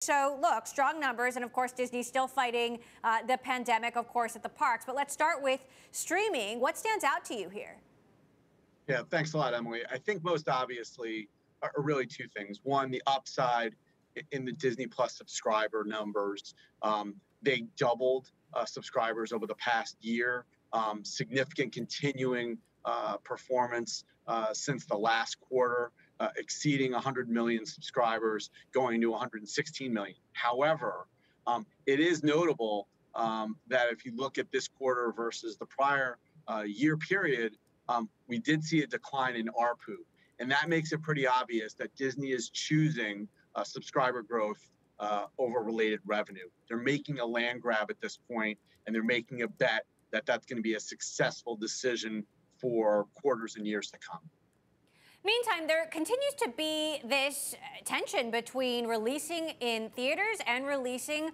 So, look, strong numbers, and of course, Disney's still fighting the pandemic, of course, at the parks. But let's start with streaming. What stands out to you here? Yeah, thanks a lot, Emily. I think most obviously are really two things. One, the upside in the Disney Plus subscriber numbers. They doubled subscribers over the past year, significant continuing performance since the last quarter, exceeding 100 million subscribers, going to 116 million. However, it is notable that if you look at this quarter versus the prior year period, we did see a decline in ARPU. And that makes it pretty obvious that Disney is choosing subscriber growth over related revenue. They're making a land grab at this point, and they're making a bet that that's going to be a successful decision for quarters and years to come. Meantime, there continues to be this tension between releasing in theaters and releasing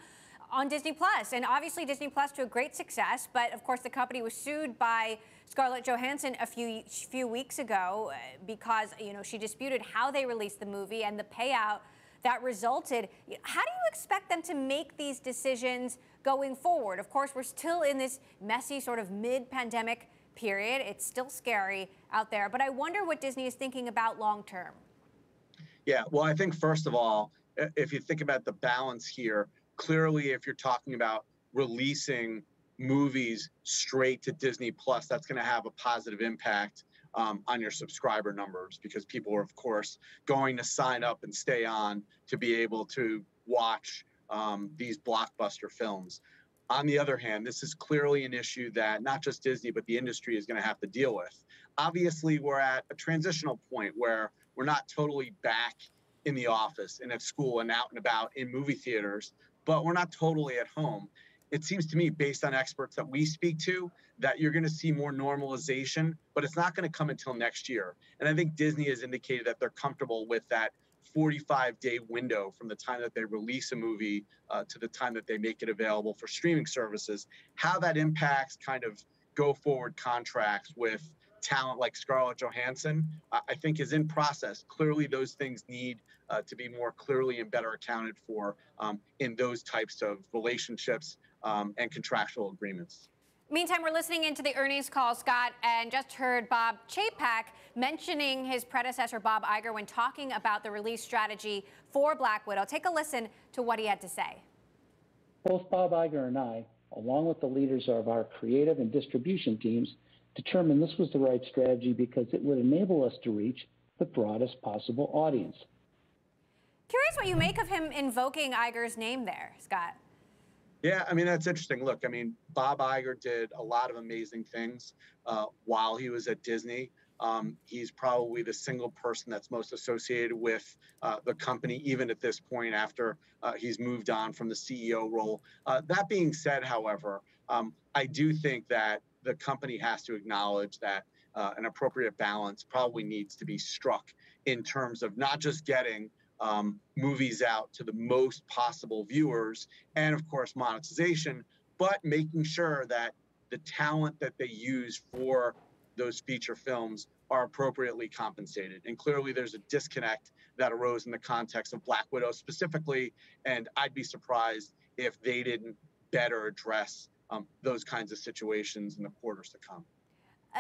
on Disney Plus. And obviously Disney Plus to a great success, but of course the company was sued by Scarlett Johansson a few weeks ago because, she disputed how they released the movie and the payout that resulted. How do you expect them to make these decisions going forward? Of course, we're still in this messy sort of mid-pandemic period. It's still scary out there, but I wonder what Disney is thinking about long term. Yeah, well, I think first of all, if you think about the balance here, clearly, if you're talking about releasing movies straight to Disney Plus, that's going to have a positive impact on your subscriber numbers because people are, of course, going to sign up and stay on to be able to watch these blockbuster films. On the other hand, this is clearly an issue that not just Disney, but the industry is going to have to deal with. Obviously, we're at a transitional point where we're not totally back in the office and at school and out and about in movie theaters, but we're not totally at home. It seems to me, based on experts that we speak to, that you're going to see more normalization, but it's not going to come until next year. And I think Disney has indicated that they're comfortable with that 45-day window from the time that they release a movie to the time that they make it available for streaming services. How that impacts kind of go-forward contracts with talent like Scarlett Johansson, I think is in process. Clearly, those things need to be more clearly and better accounted for in those types of relationships and contractual agreements. Meantime, we're listening into the earnings call, Scott, and just heard Bob Chapek mentioning his predecessor, Bob Iger, when talking about the release strategy for Black Widow. Take a listen to what he had to say. Both Bob Iger and I, along with the leaders of our creative and distribution teams, determined this was the right strategy because it would enable us to reach the broadest possible audience. Curious what you make of him invoking Iger's name there, Scott. Yeah, I mean, that's interesting. Look, I mean, Bob Iger did a lot of amazing things while he was at Disney. He's probably the single person that's most associated with the company, even at this point after he's moved on from the CEO role. That being said, however, I do think that the company has to acknowledge that an appropriate balance probably needs to be struck in terms of not just getting movies out to the most possible viewers and, of course, monetization, but making sure that the talent that they use for those feature films are appropriately compensated. And clearly there's a disconnect that arose in the context of Black Widow specifically, and I'd be surprised if they didn't better address those kinds of situations in the quarters to come.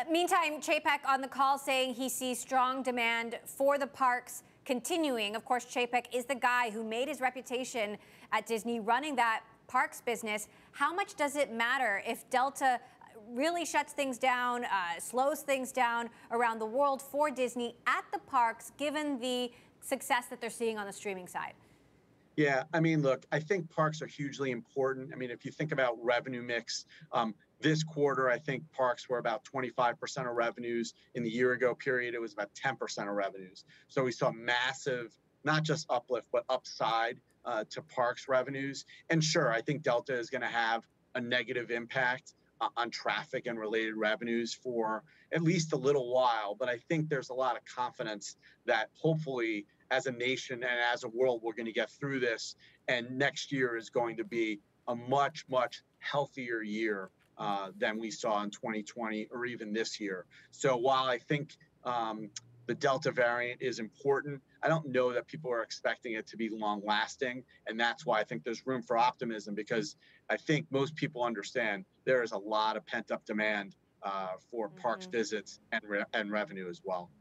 Meantime, Chapek on the call saying he sees strong demand for the parks continuing. Of course, Chapek is the guy who made his reputation at Disney running that parks business. How much does it matter if Delta really shuts things down, slows things down around the world for Disney at the parks, given the success that they're seeing on the streaming side? Yeah, I mean, look, I think parks are hugely important. I mean, if you think about revenue mix, this quarter, I think parks were about 25% of revenues. In the year ago period, it was about 10% of revenues. So we saw massive, not just uplift, but upside to parks revenues. And sure, I think Delta is going to have a negative impact on traffic and related revenues for at least a little while. But I think there's a lot of confidence that hopefully as a nation and as a world, we're going to get through this. And next year is going to be a much, much healthier year than we saw in 2020 or even this year. So while I think The Delta variant is important. I don't know that people are expecting it to be long lasting. And that's why I think there's room for optimism, because I think most people understand there is a lot of pent up demand for parks visits and revenue as well.